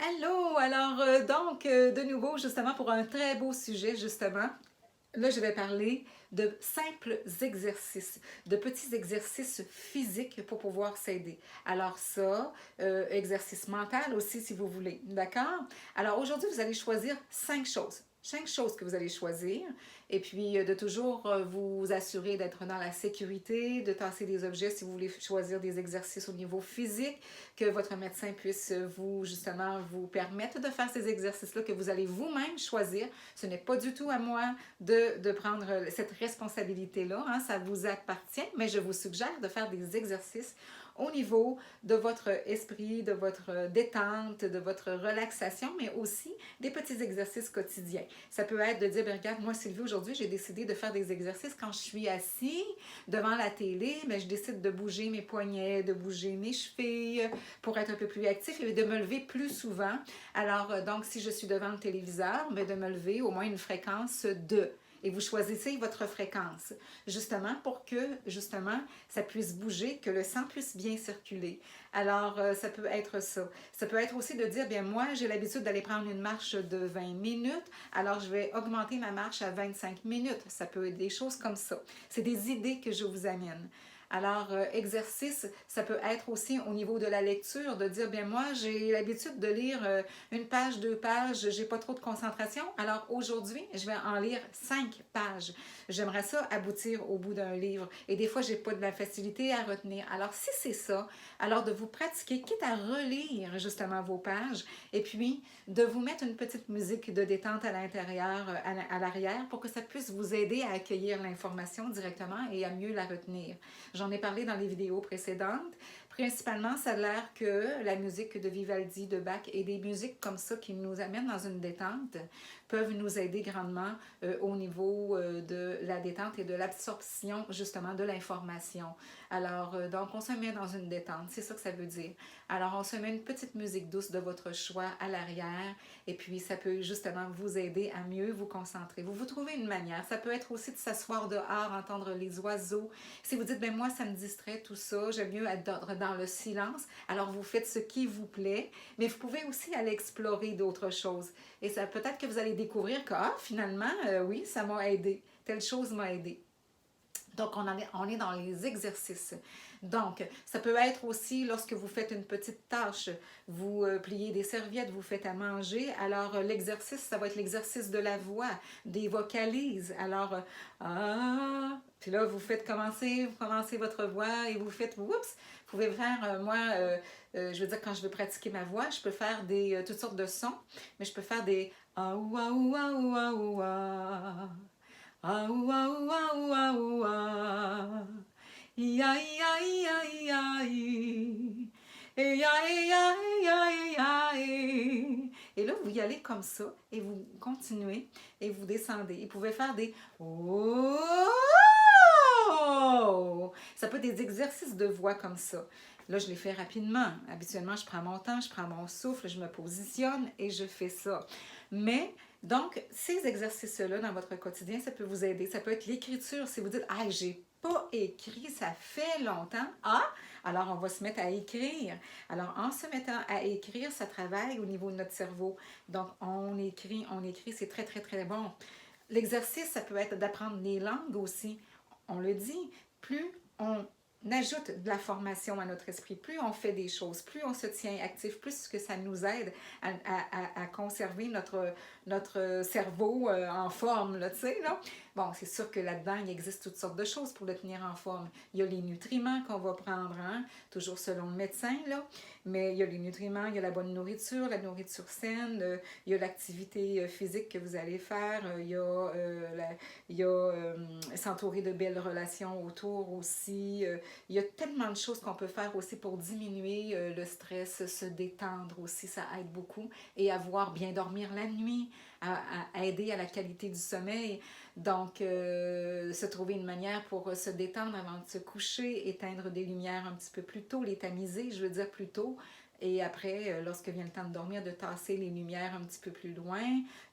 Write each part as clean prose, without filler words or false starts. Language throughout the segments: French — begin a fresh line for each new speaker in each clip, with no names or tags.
Allô, alors de nouveau justement pour un très beau sujet justement. Là, je vais parler de simples exercices, de petits exercices physiques pour pouvoir s'aider. Alors ça, exercice mental aussi si vous voulez, d'accord? Alors aujourd'hui, vous allez choisir 5 choses. 5 choses que vous allez choisir et puis de toujours vous assurer d'être dans la sécurité, de tasser des objets si vous voulez choisir des exercices au niveau physique, que votre médecin puisse vous justement vous permettre de faire ces exercices-là que vous allez vous-même choisir. Ce n'est pas du tout à moi de prendre cette responsabilité-là, hein, ça vous appartient, mais je vous suggère de faire des exercices au niveau de votre esprit, de votre détente, de votre relaxation, mais aussi des petits exercices quotidiens. Ça peut être de dire, ben, regarde, moi Sylvie, aujourd'hui, j'ai décidé de faire des exercices quand je suis assis devant la télé, mais je décide de bouger mes poignets, de bouger mes chevilles pour être un peu plus actif et de me lever plus souvent. Alors, donc, si je suis devant le téléviseur, mais de me lever au moins une fréquence de. Et vous choisissez votre fréquence, justement pour que, justement, ça puisse bouger, que le sang puisse bien circuler. Alors, ça peut être ça. Ça peut être aussi de dire, bien, moi, j'ai l'habitude d'aller prendre une marche de 20 minutes, alors je vais augmenter ma marche à 25 minutes. Ça peut être des choses comme ça. C'est des idées que je vous amène. Alors, exercice, ça peut être aussi au niveau de la lecture, de dire, bien moi, j'ai l'habitude de lire une page, 2 pages, j'ai pas trop de concentration. Alors aujourd'hui, je vais en lire 5 pages. J'aimerais ça aboutir au bout d'un livre. Et des fois, j'ai pas de la facilité à retenir. Alors, si c'est ça, alors de vous pratiquer, quitte à relire justement vos pages, et puis de vous mettre une petite musique de détente à l'intérieur, à l'arrière, pour que ça puisse vous aider à accueillir l'information directement et à mieux la retenir. J'en ai parlé dans les vidéos précédentes. Principalement, ça a l'air que la musique de Vivaldi, de Bach et des musiques comme ça qui nous amènent dans une détente peuvent nous aider grandement au niveau de la détente et de l'absorption justement de l'information. Alors, donc, on se met dans une détente, c'est ça que ça veut dire. Alors, on se met une petite musique douce de votre choix à l'arrière et puis ça peut justement vous aider à mieux vous concentrer. Vous trouvez une manière. Ça peut être aussi de s'asseoir dehors, entendre les oiseaux. Si vous dites, ben moi, ça me distrait tout ça, j'aime mieux être dans le silence, alors vous faites ce qui vous plaît, mais vous pouvez aussi aller explorer d'autres choses. Et ça peut-être que vous allez découvrir que, ah, finalement, oui, ça m'a aidé. Telle chose m'a aidé. Donc, on est dans les exercices. Donc, ça peut être aussi lorsque vous faites une petite tâche, vous pliez des serviettes, vous faites à manger. Alors, l'exercice, ça va être l'exercice de la voix, des vocalises. Alors, puis là, vous commencez votre voix et vous faites, oups, vous pouvez faire, je veux dire, quand je veux pratiquer ma voix, je peux faire toutes sortes de sons, mais je peux faire des ah ou ah ou ah ou ah ou ah. Ah ouah ouah ouah ouah. Ia ia ia ia i. Ia ia ia ia i. Et là, vous y allez comme ça et vous continuez et vous descendez. Vous pouvez faire des oh. Ça peut être des exercices de voix comme ça. Là, je les fais rapidement. Habituellement, je prends mon temps, je prends mon souffle, je me positionne et je fais ça. Mais donc, ces exercices-là dans votre quotidien, ça peut vous aider. Ça peut être l'écriture. Si vous dites, ah, j'ai pas écrit, ça fait longtemps. Ah, alors on va se mettre à écrire. Alors, en se mettant à écrire, ça travaille au niveau de notre cerveau. Donc, on écrit, c'est très, très, très bon. L'exercice, ça peut être d'apprendre les langues aussi. On le dit, plus on ajoute de la formation à notre esprit, plus on fait des choses, plus on se tient actif, plus que ça nous aide à conserver notre cerveau en forme, là, tu sais, là. Bon, c'est sûr que là-dedans, il existe toutes sortes de choses pour le tenir en forme. Il y a les nutriments qu'on va prendre, hein, toujours selon le médecin, là, mais il y a les nutriments, il y a la bonne nourriture, la nourriture saine, il y a l'activité physique que vous allez faire, il y a s'entourer de belles relations autour aussi. Il y a tellement de choses qu'on peut faire aussi pour diminuer le stress, se détendre aussi, ça aide beaucoup. Et avoir bien dormir la nuit, à aider à la qualité du sommeil. Donc, se trouver une manière pour se détendre avant de se coucher, éteindre des lumières un petit peu plus tôt, les tamiser, je veux dire plus tôt. Et après, lorsque vient le temps de dormir, de tasser les lumières un petit peu plus loin,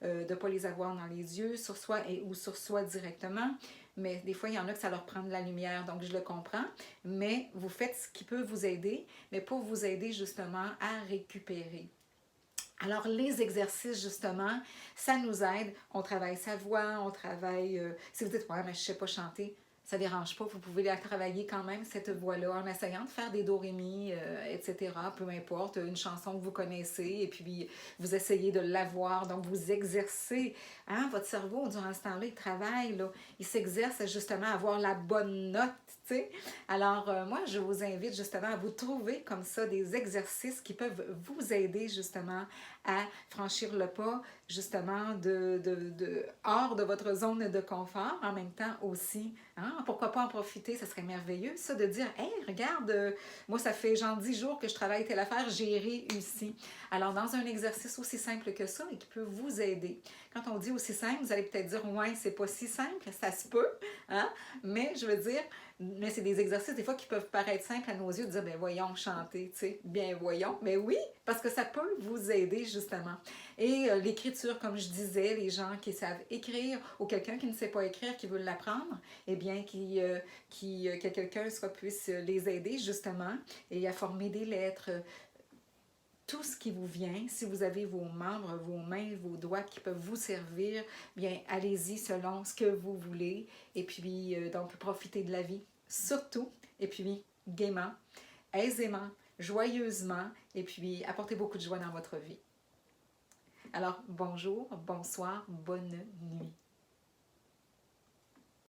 de ne pas les avoir dans les yeux, sur soi ou sur soi directement. Mais des fois, il y en a que ça leur prend de la lumière, donc je le comprends. Mais vous faites ce qui peut vous aider, mais pour vous aider justement à récupérer. Alors, les exercices, justement, ça nous aide. On travaille sa voix, on travaille... si vous dites, ouais, mais je ne sais pas chanter, ça ne dérange pas. Vous pouvez la travailler quand même, cette voix-là, en essayant de faire des do, ré, mi, etc. Peu importe, une chanson que vous connaissez, et puis vous essayez de l'avoir. Donc, vous exercez. Hein, votre cerveau, durant ce temps-là, il travaille, là. Il s'exerce justement à avoir la bonne note, tu sais. Alors, moi, je vous invite justement à vous trouver comme ça des exercices qui peuvent vous aider justement à franchir le pas justement hors de votre zone de confort, en même temps aussi. Hein? Pourquoi pas en profiter, ça serait merveilleux, ça, de dire, hey, regarde, moi, ça fait genre 10 jours que je travaille telle affaire, j'ai réussi. Alors, dans un exercice aussi simple que ça, et qui peut vous aider. Quand on dit aussi simple, vous allez peut-être dire, ouais, c'est pas si simple, ça se peut, hein? Mais je veux dire, mais c'est des exercices des fois qui peuvent paraître simples à nos yeux, de dire, ben voyons, chanter, tu sais, bien voyons. Mais oui, parce que ça peut vous aider justement. Et l'écriture, comme je disais, les gens qui savent écrire ou quelqu'un qui ne sait pas écrire, qui veut l'apprendre, eh bien, que quelqu'un puisse les aider justement et à former des lettres. Tout ce qui vous vient, si vous avez vos membres, vos mains, vos doigts qui peuvent vous servir, bien, allez-y selon ce que vous voulez. Et puis, donc, profitez de la vie, surtout, et puis, gaiement, aisément, joyeusement, et puis, apportez beaucoup de joie dans votre vie. Alors, bonjour, bonsoir, bonne nuit.